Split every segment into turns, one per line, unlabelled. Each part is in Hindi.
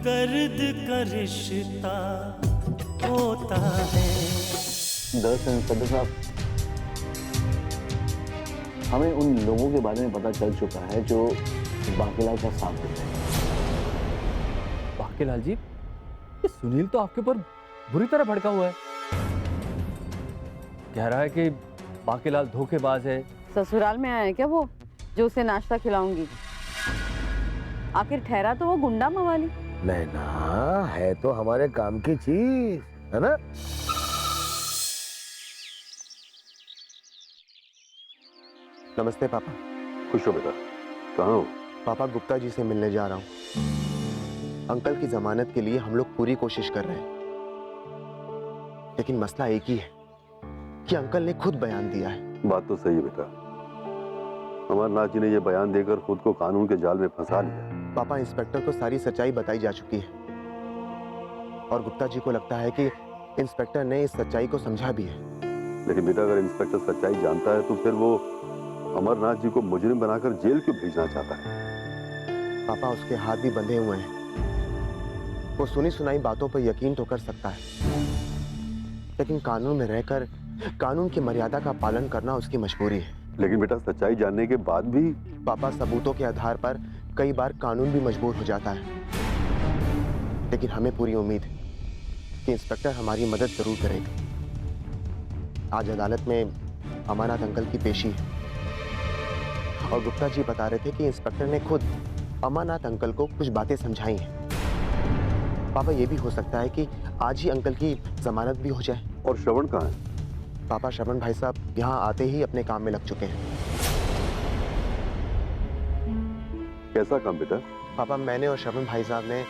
दर्द का रिश्ता होता है।
दरअसल इंस्पेक्टर साहब, हमें उन लोगों के बारे में पता चल चुका है जो बाकीलाल का साथ देते हैं।
बाकीलाल जी, ये सुनील तो आपके ऊपर बुरी तरह भड़का हुआ है। कह रहा है कि बाकीलाल धोखेबाज है।
ससुराल में आया है क्या वो जो उसे नाश्ता खिलाऊंगी? आखिर ठहरा तो वो गुंडा मवाली।
नहीं ना, है तो हमारे काम की चीज, है ना?
नमस्ते पापा।
खुश हो बेटा। कहाँ हो?
पापा, गुप्ता जी से मिलने जा रहा हूँ। अंकल की जमानत के लिए हम लोग पूरी कोशिश कर रहे हैं, लेकिन मसला एक ही है कि अंकल ने खुद बयान दिया है।
बात तो सही है बेटा, अमरनाथ जी ने यह बयान देकर खुद को कानून के जाल में फंसा लिया।
पापा, इंस्पेक्टर को सारी सच्चाई बताई जा चुकी है और गुप्ता जी को लगता है कि इंस्पेक्टर ने इस सच्चाई को समझा भी है।
लेकिन बेटा, अगर इंस्पेक्टर सच्चाई जानता है तो फिर वो अमरनाथ जी को मुजरिम बनाकर जेल क्यों भेजना चाहता है?
पापा, उसके हाथ भी बंधे हुए हैं। वो सुनी सुनाई बातों पर यकीन तो कर सकता है, लेकिन कानून में रहकर कानून की मर्यादा का पालन करना उसकी मजबूरी है।
लेकिन बेटा, सच्चाई जानने के बाद भी
पापा, सबूतों के आधार पर कई बार कानून भी मजबूर हो जाता है, लेकिन हमें पूरी उम्मीद है कि इंस्पेक्टर हमारी मदद जरूर करेगा। आज अदालत में अमरनाथ अंकल की पेशी है और गुप्ता जी बता रहे थे कि इंस्पेक्टर ने खुद अमरनाथ अंकल को कुछ बातें समझाई हैं। पापा, ये भी हो सकता है कि आज ही अंकल की जमानत भी हो जाए।
और श्रवण कहाँ है?
पापा, श्रवण भाई साहब यहाँ आते ही अपने काम में लग चुके हैं।
कैसा काम बेटा?
पापा, मैंने और श्रवण भाई साहब ने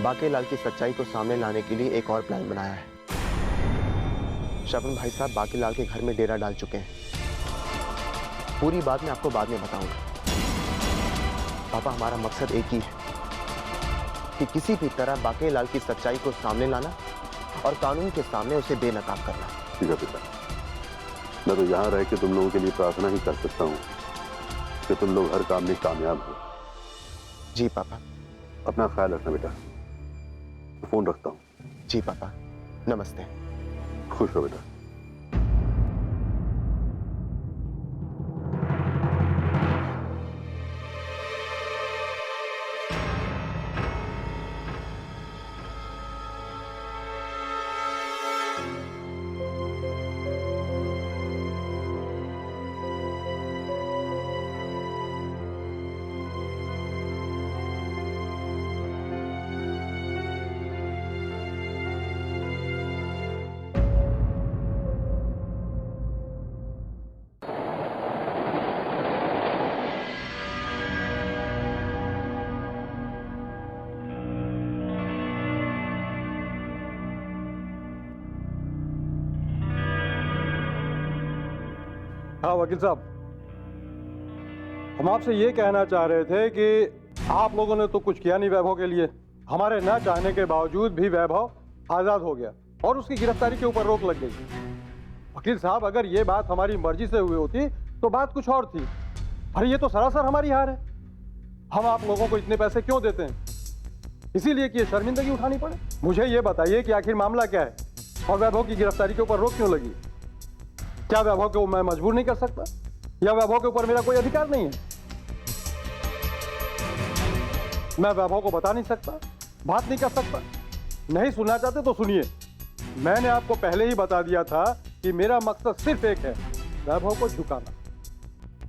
बाकीलाल की सच्चाई को सामने लाने के लिए एक और प्लान बनाया है। श्रवण भाई साहब बाकीलाल के घर में डेरा डाल चुके हैं। पूरी बात मैं आपको बाद में बताऊंगा। पापा, हमारा मकसद एक ही है कि किसी भी तरह बाकीलाल की सच्चाई को सामने लाना और कानून के सामने उसे बेनकाब करना।
ठीक है बेटा, मैं तो यहाँ रह के तुम लोगों के लिए प्रार्थना ही कर सकता हूँ कि तुम लोग हर काम में कामयाब हो।
जी पापा।
अपना ख्याल रखना बेटा। फोन रखता हूँ।
जी पापा, नमस्ते।
खुश हो बेटा।
हाँ वकील साहब, हम आपसे ये कहना चाह रहे थे कि आप लोगों ने तो कुछ किया नहीं वैभव के लिए। हमारे न चाहने के बावजूद भी वैभव आज़ाद हो गया और उसकी गिरफ्तारी के ऊपर रोक लग गई। वकील साहब, अगर ये बात हमारी मर्जी से हुई होती तो बात कुछ और थी। अरे ये तो सरासर हमारी हार है। हम आप लोगों को इतने पैसे क्यों देते हैं? इसीलिए कि ये शर्मिंदगी उठानी पड़े। मुझे ये बताइए कि आखिर मामला क्या है और वैभव की गिरफ्तारी के ऊपर रोक क्यों लगी? क्या वैभव को मैं मजबूर नहीं कर सकता या वैभव के ऊपर मेरा कोई अधिकार नहीं है? मैं वैभव को बता नहीं सकता, बात नहीं कर सकता? नहीं सुनना चाहते तो सुनिए। मैंने आपको पहले ही बता दिया था कि मेरा मकसद सिर्फ एक है, वैभव को झुकाना।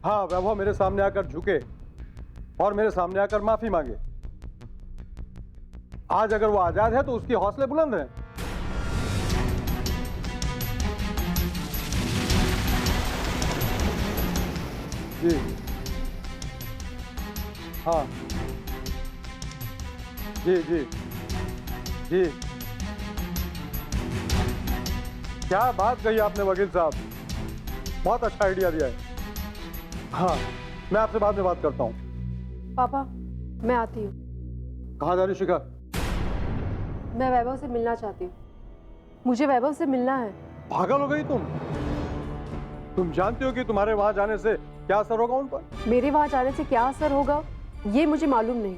हाँ, वैभव मेरे सामने आकर झुके और मेरे सामने आकर माफी मांगे। आज अगर वो आजाद है तो उसके हौसले बुलंद हैं। जी हाँ, जी जी जी। क्या बात कही आपने वकील साहब, बहुत अच्छा आइडिया दिया है। हाँ, मैं आपसे बाद में बात करता हूँ।
पापा, मैं आती हूँ।
कहाँ जा रही शिखा?
मैं वैभव से मिलना चाहती हूँ। मुझे वैभव से मिलना है।
पागल हो गई तुम जानती हो कि तुम्हारे वहां जाने से क्या असर होगा उन पर?
मेरे वहां जाने से क्या असर होगा ये मुझे मालूम नहीं,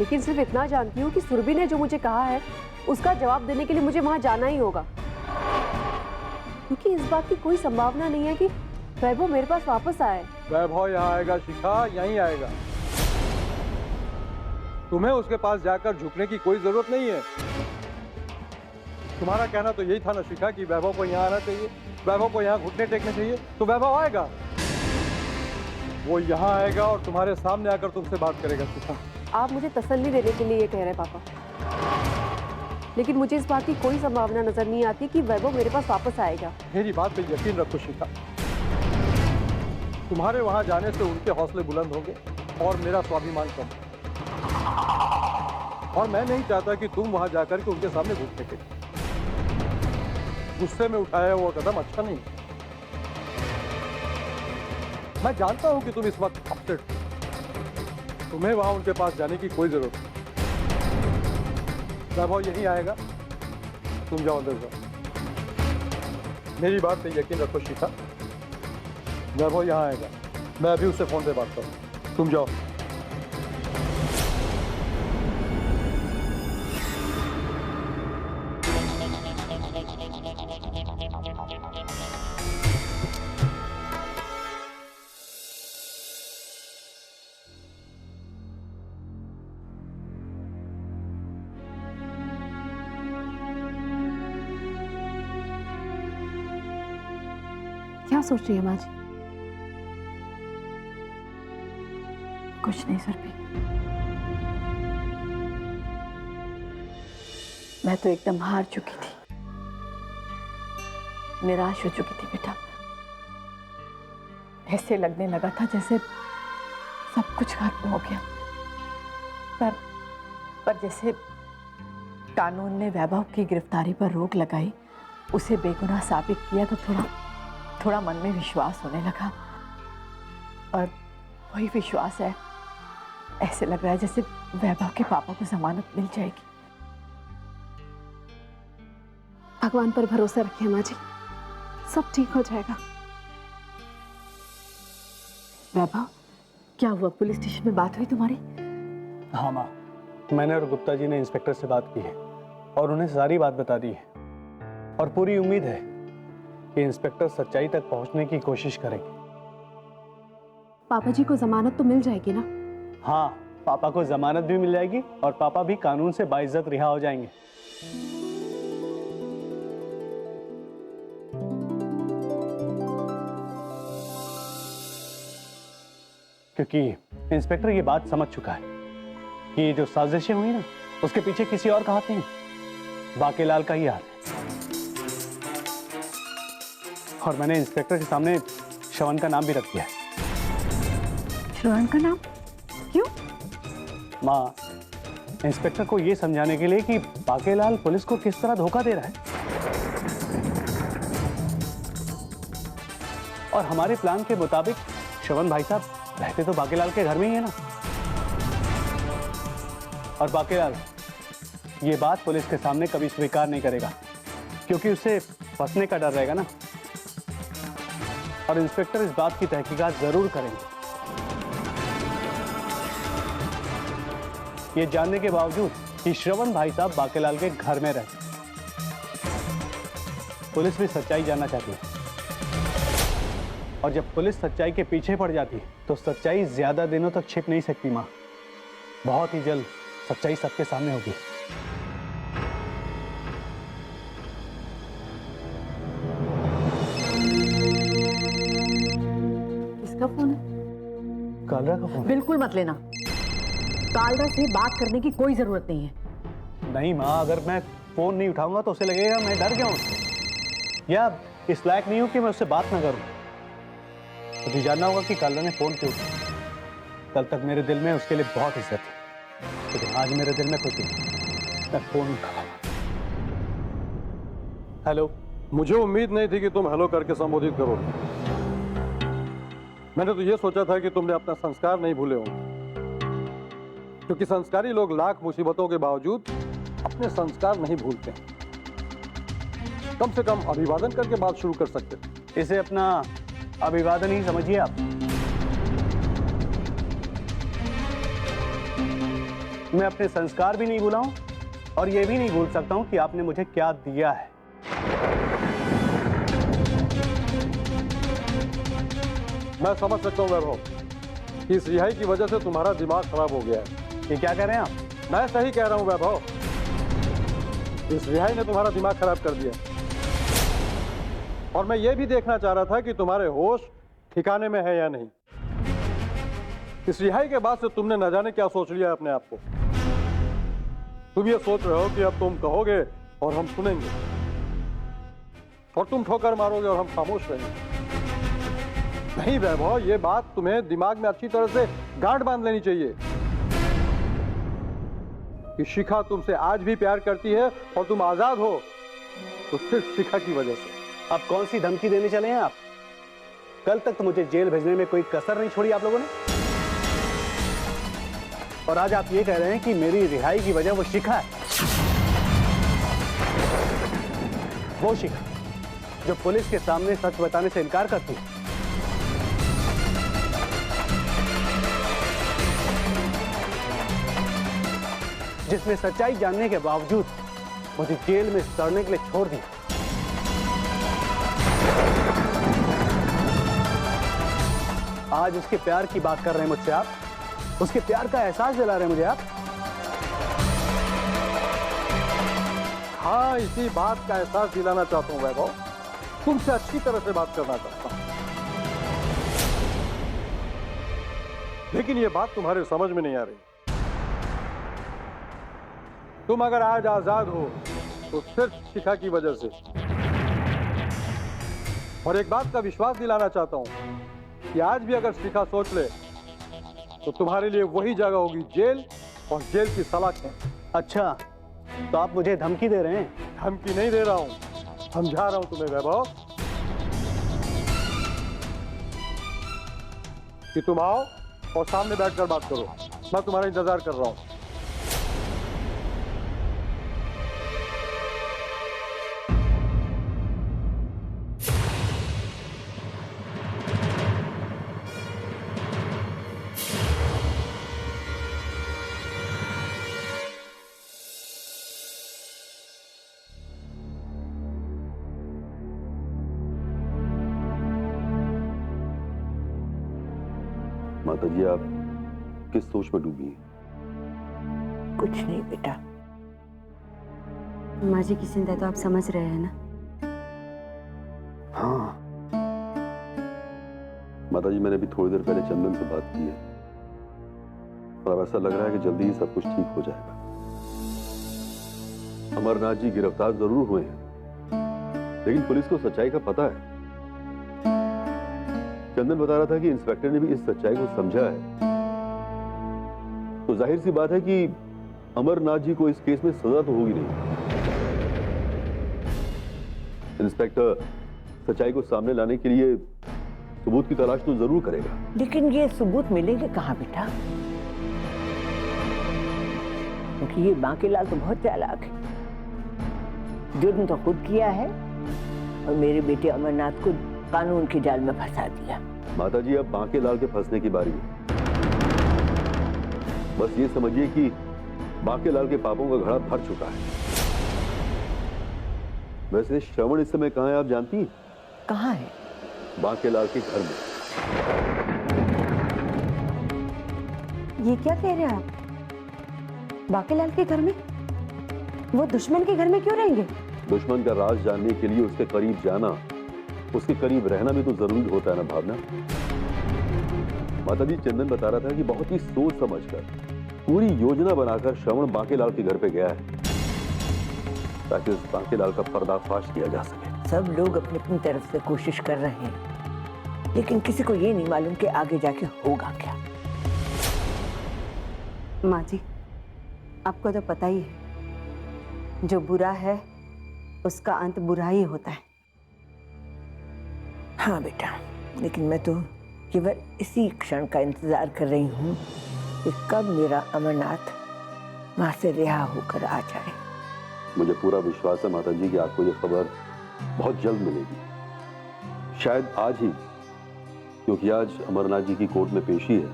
लेकिन सिर्फ इतना जानती हूँ कि सुरभि ने जो मुझे कहा है उसका जवाब देने के लिए मुझे वहां जाना ही होगा, क्योंकि इस बात की कोई संभावना नहीं है कि वैभव मेरे पास वापस आए।
वैभव यहाँ आएगा शिखा, यहीं आएगा। तुम्हें उसके पास जाकर झुकने की कोई जरूरत नहीं है। तुम्हारा कहना तो यही था ना शिखा कि वैभव को यहाँ आना चाहिए, वैभव को यहाँ घुटने टेकने चाहिए, तो वैभव आएगा। वो यहाँ आएगा और तुम्हारे सामने आकर तुमसे बात करेगा शिखा।
आप मुझे तसल्ली देने के लिए ये कह रहे हैं पापा, लेकिन मुझे इस बात की कोई संभावना नजर नहीं आती कि वैभव मेरे पास वापस आएगा।
मेरी बात पे यकीन रखो शिखा, तुम्हारे वहां जाने से उनके हौसले बुलंद होंगे और मेरा स्वाभिमान कम। और मैं नहीं चाहता कि तुम वहां जाकर के उनके सामने घुटने टेको। गुस्से में उठाया हुआ कदम अच्छा नहीं। मैं जानता हूं कि तुम इस वक्त अपसेट हो, तुम्हें वहां उनके पास जाने की कोई जरूरत नहीं। वैभव यहीं आएगा, तुम जाओ अंदर जाओ। मेरी बात पे यकीन रखो शिखा, वैभव यहाँ आएगा। मैं अभी उससे फोन पे बात करूँ, तुम जाओ।
क्या सोच रही है माँ जी?
कुछ नहीं सुरभि, मैं तो एकदम हार चुकी थी, निराश हो चुकी थी बेटा। ऐसे लगने लगा था जैसे सब कुछ खत्म हो गया, पर जैसे कानून ने वैभव की गिरफ्तारी पर रोक लगाई, उसे बेगुनाह साबित किया, तो थोड़ा मन में विश्वास होने लगा। और वही विश्वास है, ऐसे लग रहा है जैसे वैभव के पापा को जमानत मिल जाएगी।
भगवान पर भरोसा रखिए माँ जी, सब ठीक हो जाएगा।
वैभव, क्या हुआ? पुलिस स्टेशन में बात हुई तुम्हारी?
हाँ माँ, मैंने और गुप्ता जी ने इंस्पेक्टर से बात की है और उन्हें सारी बात बता दी है। और पूरी उम्मीद है कि इंस्पेक्टर सच्चाई तक पहुंचने की कोशिश करेंगे।
पापा जी को जमानत तो मिल जाएगी ना?
हाँ, पापा को जमानत भी मिल जाएगी और पापा भी कानून से बाइज्जत रिहा हो जाएंगे। क्योंकि इंस्पेक्टर ये बात समझ चुका है कि ये जो साजिशें हुई ना, उसके पीछे किसी और का हाथ नहीं, बाकेलाल का ही हाथ है। और मैंने इंस्पेक्टर के सामने श्रवण का नाम भी रख दिया है।
श्रवण का नाम? क्यों?
माँ, इंस्पेक्टर को ये समझाने के लिए कि बाकेलाल पुलिस को किस तरह धोखा दे रहा है। और हमारे प्लान के मुताबिक श्रवण भाई साहब रहते तो बाकेलाल के घर में ही है ना। और बाकेलाल ये बात पुलिस के सामने कभी स्वीकार नहीं करेगा, क्योंकि उसे फंसने का डर रहेगा ना। और इंस्पेक्टर इस बात की तहकीकात जरूर करेंगे। ये जानने के बावजूद कि श्रवण भाई साहब बाकेलाल के घर में रहते, पुलिस भी सच्चाई जानना चाहती है। और जब पुलिस सच्चाई के पीछे पड़ जाती है तो सच्चाई ज्यादा दिनों तक छिप नहीं सकती माँ। बहुत ही जल्द सच्चाई सबके सामने होगी।
किसका फोन है?
कालरा का फोन?
बिल्कुल मत लेना, कालरा से बात करने की कोई जरूरत नहीं है।
नहीं माँ, अगर मैं फोन नहीं उठाऊंगा तो उसे लगेगा मैं डर गया हूं, या इस लायक नहीं हूं कि मैं उससे बात ना करूं। मुझे जानना होगा कि कालरा ने फोन क्यों किया। कल तक मेरे दिल में उसके लिए बहुत इज्जत थी, लेकिन आज मेरे दिल में कुछ नहीं। मैं फोन उठाऊंगा। हेलो।
मुझे उम्मीद नहीं थी कि तुम हेलो करके संबोधित करोगे। मैंने तो ये सोचा था कि तुमने अपना संस्कार नहीं भूले होंगे, क्योंकि संस्कारी लोग लाख मुसीबतों के बावजूद अपने संस्कार नहीं भूलते। कम से कम अभिवादन करके बात शुरू कर सकते थे।
इसे अपना अभिवादन ही समझिए आप। मैं अपने संस्कार भी नहीं भूला हूं और ये भी नहीं भूल सकता हूं कि आपने मुझे क्या दिया है।
मैं समझ सकता हूँ वैभव, इस रिहाई की वजह से तुम्हारा दिमाग खराब हो गया है।
ये क्या कह रहे हैं आप?
मैं सही कह रहा हूँ वैभव, इस रिहाई ने तुम्हारा दिमाग खराब कर दिया। और मैं ये भी देखना चाह रहा था कि तुम्हारे होश ठिकाने में है या नहीं। इस रिहाई के बाद से तुमने न जाने क्या सोच लिया अपने आप को। तुम ये सोच रहे हो कि अब तुम कहोगे और हम सुनेंगे, और तुम ठोकर मारोगे और हम खामोश रहेंगे। नहीं वैभव, ये बात तुम्हें दिमाग में अच्छी तरह से गांठ बांध लेनी चाहिए कि शिखा तुमसे आज भी प्यार करती है और तुम आजाद हो तो सिर्फ शिखा की वजह से।
अब कौन सी धमकी देने चले हैं आप? कल तक तो मुझे जेल भेजने में कोई कसर नहीं छोड़ी आप लोगों ने, और आज आप ये कह रहे हैं कि मेरी रिहाई की वजह वो शिखा है। वो शिखा जो पुलिस के सामने सच बताने से इनकार करती है। जिसने सच्चाई जानने के बावजूद मुझे जेल में सड़ने के लिए छोड़ दिया। आज उसके प्यार की बात कर रहे हैं मुझसे आप, उसके प्यार का एहसास दिला रहे हैं मुझे आप।
हाँ, इसी बात का एहसास दिलाना चाहता हूँ वैभव, तुमसे अच्छी तरह से बात करना चाहता हूँ, लेकिन ये बात तुम्हारे समझ में नहीं आ रही। तुम अगर आज आजाद हो तो सिर्फ शिखा की वजह से। और एक बात का विश्वास दिलाना चाहता हूं कि आज भी अगर शिखा सोच ले तो तुम्हारे लिए वही जगह होगी जेल, और जेल की सलाखें।
अच्छा, तो आप मुझे धमकी दे रहे हैं?
धमकी नहीं दे रहा हूं, समझा रहा हूं तुम्हें वैभव कि तुम आओ और सामने बैठकर बात करो। मैं तुम्हारा इंतजार कर रहा हूं।
माताजी, आप किस सोच में डूबी हैं?
कुछ नहीं बेटा। माँ जी की चिंता तो आप समझ रहे हैं ना?
हाँ माताजी, मैंने भी थोड़ी देर पहले चंदन से बात की है और अब ऐसा लग रहा है कि जल्दी ही सब कुछ ठीक हो जाएगा। अमरनाथ जी गिरफ्तार जरूर हुए हैं, लेकिन पुलिस को सच्चाई का पता है। चंदन बता रहा था कि इंस्पेक्टर ने भी इस सच्चाई को समझा है, तो जाहिर सी बात है कि अमरनाथ जी को इस केस में सजा तो होगी नहीं। इंस्पेक्टर सच्चाई को सामने लाने के लिए सबूत की तलाश तो जरूर करेगा।
लेकिन ये सबूत मिलेंगे कहाँ बेटा? क्योंकि ये बांकीलाल तो बहुत चालाक है। जुर्म तो खुद किया है और मेरे बेटे अमरनाथ को कानून के जाल में फंसा दिया।
माताजी, अब बांकीलाल के फंसने की बारी है। बस ये समझिए कि बांकीलाल के पापों का घड़ा भर चुका है। वैसे श्रवण इस समय कहाँ है आप जानती हैं?
कहाँ है?
बांकीलाल के घर में।
ये क्या कह रहे हैं आप? बांकीलाल के घर में? वो दुश्मन के घर में क्यों रहेंगे?
दुश्मन का राज जानने के लिए उसके करीब जाना, उसके करीब रहना भी तो जरूरी होता है ना भावना। माताजी, चंदन बता रहा था कि बहुत ही सोच समझकर पूरी योजना बनाकर श्रवण बांकीलाल के घर पे गया है ताकि उस बांकीलाल का पर्दाफाश किया जा सके।
सब लोग अपनी अपनी तरफ से कोशिश कर रहे हैं, लेकिन किसी को ये नहीं मालूम कि आगे जाके होगा क्या।
माँ जी, आपको तो पता ही है, जो बुरा है उसका अंत बुरा ही होता है।
हाँ बेटा, लेकिन मैं तो केवल इसी क्षण का इंतजार कर रही हूँ कि कब मेरा अमरनाथ वहां से रिहा होकर आ जाए।
मुझे पूरा विश्वास है माताजी कि आपको ये खबर बहुत जल्द मिलेगी, शायद आज ही, क्योंकि आज अमरनाथ जी की कोर्ट में पेशी है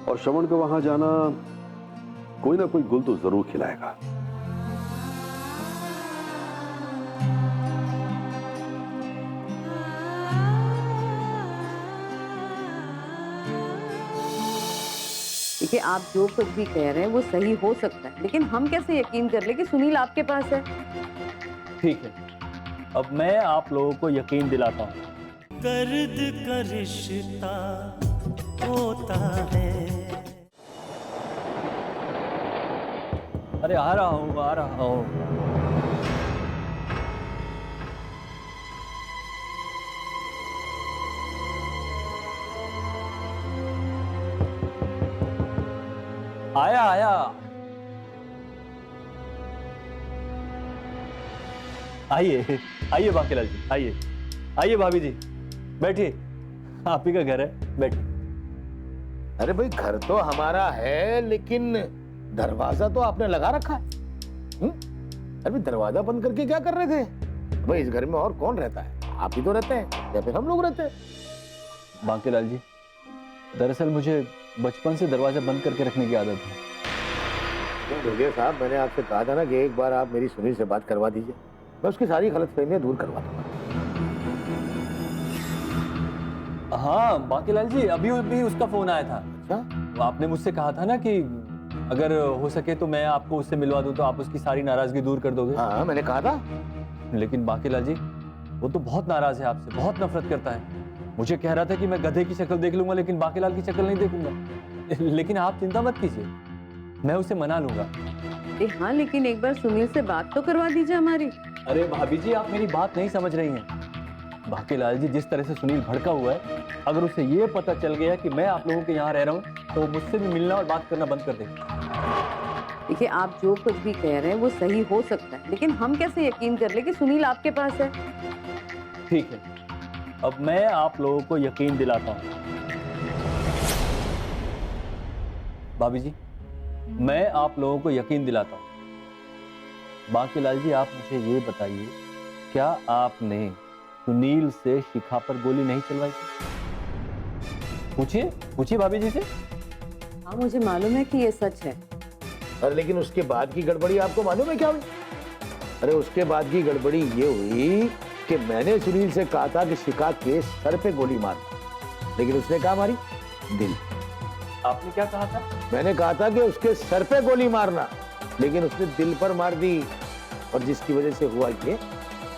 और श्रवण का वहां जाना कोई ना कोई गुल तो जरूर खिलाएगा।
देखिए, आप जो कुछ भी कह रहे हैं वो सही हो सकता है, लेकिन हम कैसे यकीन कर ले कि सुनील आपके पास है?
ठीक है, अब मैं आप लोगों को यकीन दिलाता हूँ।
दर्द का रिश्ता होता है।
अरे आ रहा हूँ, आ रहा हूँ। आया आया। आइए आइए बाकीलाल जी, आइए आइए। भाभी जी बैठिए, आप ही का घर है, बैठिए।
अरे भाई घर तो हमारा है, लेकिन दरवाजा तो आपने लगा रखा है। अरे दरवाजा बंद करके क्या कर रहे थे? भाई इस घर में और कौन रहता है? आप ही तो रहते हैं या फिर हम लोग रहते हैं?
बाकीलाल जी, दरअसल मुझे बचपन से दरवाजा बंद करके रखने की आदत है।
ढोलिया साहब, मैंने आपसे कहा था ना कि एक बार आप मेरी सुनील से बात करवा दीजिए, मैं उसकी सारी गलतफहमियां दूर करवा दूंगा।
हाँ बाकीलाल जी, अभी अभी उसका फोन आया था।
अच्छा,
आपने मुझसे कहा था ना कि अगर हो सके तो मैं आपको उससे मिलवा दूं तो आप उसकी सारी नाराजगी दूर कर दोगे।
हाँ मैंने कहा था।
लेकिन बाकीलाल जी, वो तो बहुत नाराज है आपसे, बहुत नफरत करता है। मुझे कह रहा था कि मैं गधे की शक्ल देख लूंगा लेकिन बाकीलाल की शक्ल नहीं देखूंगा। लेकिन आप चिंता मत कीजिए, मैं उसे मना लूंगा।
हाँ, लेकिन एक बार सुनील से बात तो करवा दीजिए हमारी।
अरे भाभी जी, आप मेरी बात नहीं समझ रही हैं। बाकीलाल जी, जिस तरह से सुनील भड़का हुआ है, अगर उसे ये पता चल गया कि मैं आप लोगों के यहाँ रह रहा हूँ तो मुझसे भी मिलना और बात करना बंद कर देगा।
देखिए, आप जो कुछ भी कह रहे हैं वो सही हो सकता है, लेकिन हम कैसे यकीन कर ले कि सुनील आपके पास है?
ठीक है, अब मैं आप लोगों को यकीन दिलाता हूँ। भाभी जी, मैं आप लोगों को यकीन दिलाता हूँ। बाकीलाल जी, आप मुझे ये बताइए, क्या आपने सुनील से शिखा पर गोली नहीं चलवाई थी? पूछिए पूछिए भाभी जी से।
हाँ, मुझे मालूम है कि ये सच है।
अरे लेकिन उसके बाद की गड़बड़ी आपको मालूम है क्या हुई? अरे उसके बाद की गड़बड़ी ये हुई कि मैंने सुनील से कहा था कि शिखा के सर पे गोली मार, लेकिन उसने कहा मारी दिल।
आपने क्या कहा था?
मैंने कहा था कि उसके सर पे गोली मारना, लेकिन उसने दिल पर मार दी, और जिसकी वजह से हुआ ये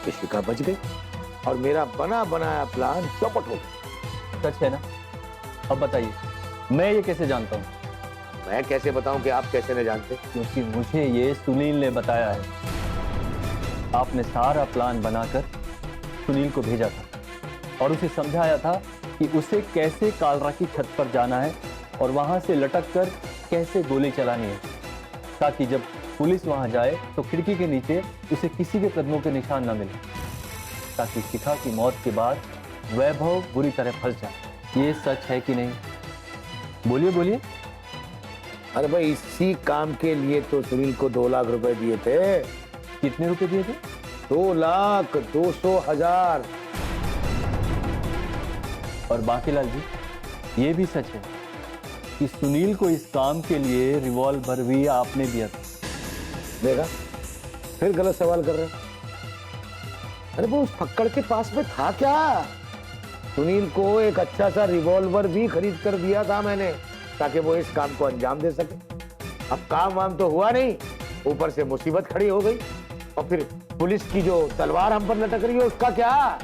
कि शिखा बच गई और मेरा बना बनाया प्लान चौपट हो गया।
सच है ना? अब बताइए, मैं ये कैसे जानता हूँ?
मैं कैसे बताऊं कि आप कैसे नहीं जानते?
क्योंकि मुझे ये सुनील ने बताया है। आपने सारा प्लान बनाकर सुनील को भेजा था और उसे समझाया था कि उसे कैसे कालरा की छत पर जाना है और वहां से लटक कर कैसे गोली चलानी है, ताकि जब पुलिस वहां जाए तो खिड़की के नीचे उसे किसी के कदमों के निशान न मिले, ताकि शिखा की मौत के बाद वैभव बुरी तरह फंस जाए। ये सच है कि नहीं? बोलिए बोलिए।
अरे भाई, इसी काम के लिए तो सुनील को 2 लाख रुपए दिए थे।
कितने रुपए दिए थे?
2,200,000।
और बाकीलाल जी, ये भी सच है कि सुनील को इस काम के लिए रिवॉल्वर भी आपने दिया था।
देखा, फिर गलत सवाल कर रहे हैं। अरे वो उस फक्कड़ के पास में था क्या? सुनील को एक अच्छा सा रिवॉल्वर भी खरीद कर दिया था मैंने, ताकि वो इस काम को अंजाम दे सके। अब काम वाम तो हुआ नहीं, ऊपर से मुसीबत खड़ी हो गई, और फिर पुलिस की जो तलवार हम पर लटक रही है उसका क्या?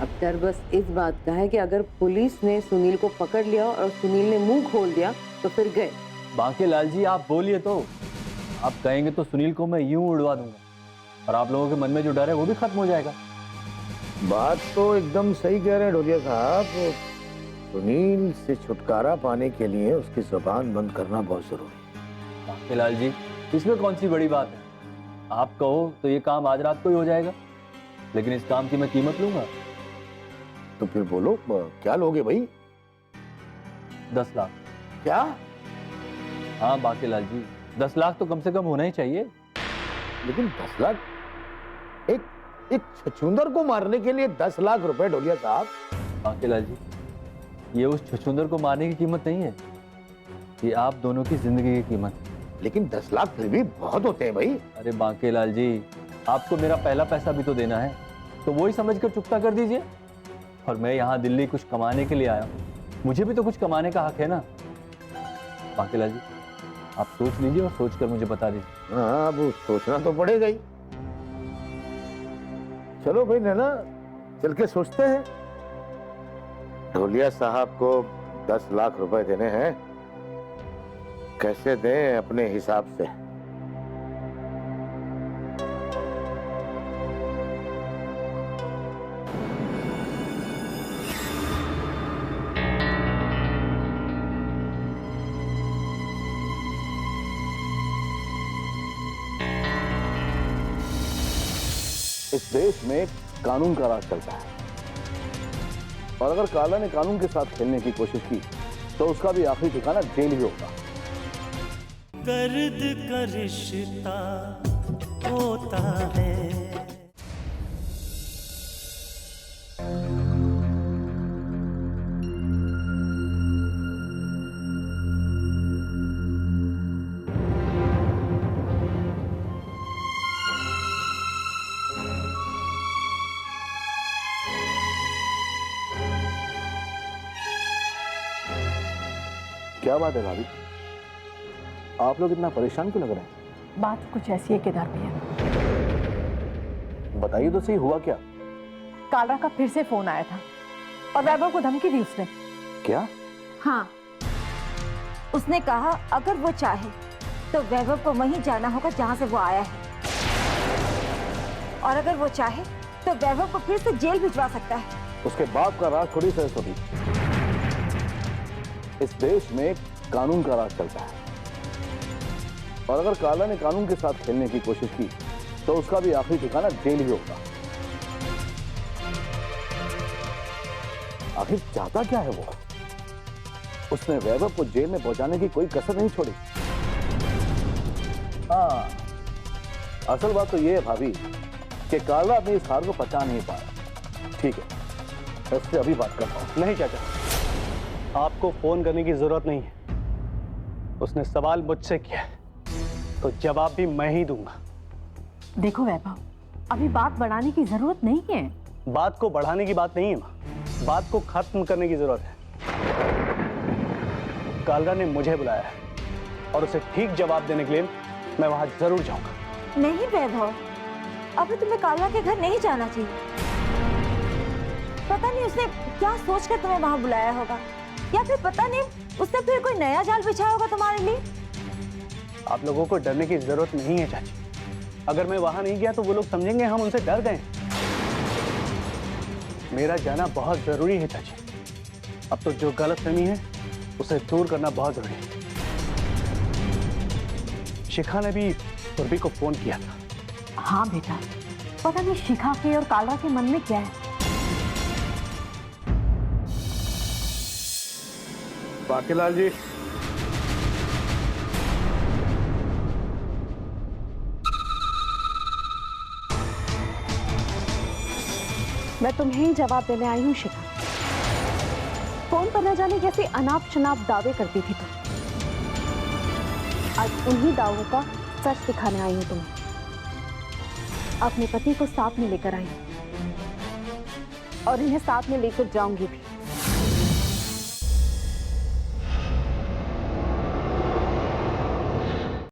अब डर बस इस बात का है कि अगर पुलिस ने सुनील को पकड़ लिया और सुनील ने मुंह खोल दिया तो फिर गए।
बाकीलाल जी, आप बोलिए तो। आप कहेंगे तो सुनील को मैं यूं उड़वा दूंगा और आप लोगों के मन में जो डर है वो भी खत्म हो जाएगा।
बात तो एकदम सही कह रहे हैं ढोलिया साहब। सुनील से छुटकारा पाने के लिए उसकी जुबान बंद करना बहुत जरूरी है।
बाकीलाल जी, इसमें कौन सी बड़ी बात है? आप कहो तो ये काम आज रात को ही हो जाएगा, लेकिन इस काम की मैं कीमत लूंगा।
तो फिर बोलो, क्या लोगे भाई?
10 लाख।
क्या?
हाँ बाकीलाल जी, 10 लाख तो कम से कम होना ही चाहिए।
लेकिन 10 लाख? एक छछूंदर को मारने के लिए 10 लाख रुपए ढोलिया साहब?
बाकीलाल जी, ये उस छछूंदर को मारने की कीमत नहीं है,
ये आप दोनों की जिंदगी की कीमत है।
लेकिन 10 लाख फिर भी बहुत होते हैं भाई।
अरे बांकेलाल जी, आपको मेरा पहला पैसा भी तो देना है, तो वही समझकर चुकता कर दीजिए। और मैं यहाँ दिल्ली कुछ कमाने के लिए आया हूँ, मुझे भी तो कुछ कमाने का हक है ना। बांकेलाल जी, आप सोच लीजिए और सोचकर मुझे बता दीजिए।
हाँ, अब सोचना तो पड़ेगा ही। चलो भाई नैना, चल के सोचते हैं। ढोलिया साहब को 10 लाख रुपए देने हैं, कैसे दें अपने हिसाब से।
इस देश में कानून का राज चलता है, और अगर काला ने कानून के साथ खेलने की कोशिश की तो उसका भी आखिरी ठिकाना जेल ही होगा।
दर्द का रिश्ता होता है।
क्या बात है भाभी, आप लोग इतना परेशान क्यों लग रहे हैं?
बात कुछ ऐसी है केदार भैया।
बताइए तो सही, हुआ क्या?
कालरा का फिर से फोन आया था और वैभव को धमकी दी उसने।
क्या?
हाँ, उसने कहा अगर वो चाहे तो वैभव को वहीं जाना होगा जहां से वो आया है, और अगर वो चाहे तो वैभव को फिर से जेल भिजवा सकता है।
उसके बाप का राज थोड़ी सरस्वती। इस देश में कानून का राज चलता है, और अगर काला ने कानून के साथ खेलने की कोशिश की तो उसका भी आखिरी ठिकाना जेल ही होगा। आखिर चाहता क्या है वो? उसने वैभव को जेल में पहुंचाने की कोई कसर नहीं छोड़ी। हाँ, असल बात तो ये है भाभी कि काला अपनी इस हार को पचा नहीं पाया। ठीक है, मैं उससे अभी बात करता हूं।
नहीं चाचा, आपको फोन करने की जरूरत नहीं है। उसने सवाल मुझसे किया है तो जवाब भी मैं ही दूंगा।
देखो वैभव, अभी बात बढ़ाने की जरूरत नहीं है।
बात को बढ़ाने की बात नहीं है माँ, बात को खत्म करने की जरूरत है। कालरा ने मुझे बुलाया है और उसे ठीक जवाब देने के लिए मैं वहां जरूर जाऊंगा।
नहीं वैभव, अभी तुम्हें कालरा के घर नहीं जाना चाहिए। पता नहीं उसने क्या सोचकर तुम्हें वहां बुलाया होगा, या फिर पता नहीं उसने फिर कोई नया जाल बिछाया होगा तुम्हारे लिए।
आप लोगों को डरने की जरूरत नहीं है चाची। अगर मैं वहां नहीं गया तो वो लोग समझेंगे हम उनसे डर गए। मेरा जाना बहुत जरूरी है चाची। अब तो जो गलतफहमी है उसे दूर करना बहुत जरूरी है। शिखा ने भी पूर्वी को फोन किया था।
हाँ बेटा, पता नहीं शिखा के और कालरा के मन में क्या है।
बांकेलाल जी,
मैं तुम्हें ही जवाब देने आई हूँ शिखा। फोन पर न जाने कैसे अनाप शनाप दावे करती थी तुम। आज उन्हीं दावों का सच दिखाने आई हूँ तुम्हें। अपने पति को साथ में लेकर आई और इन्हें साथ में लेकर जाऊंगी भी।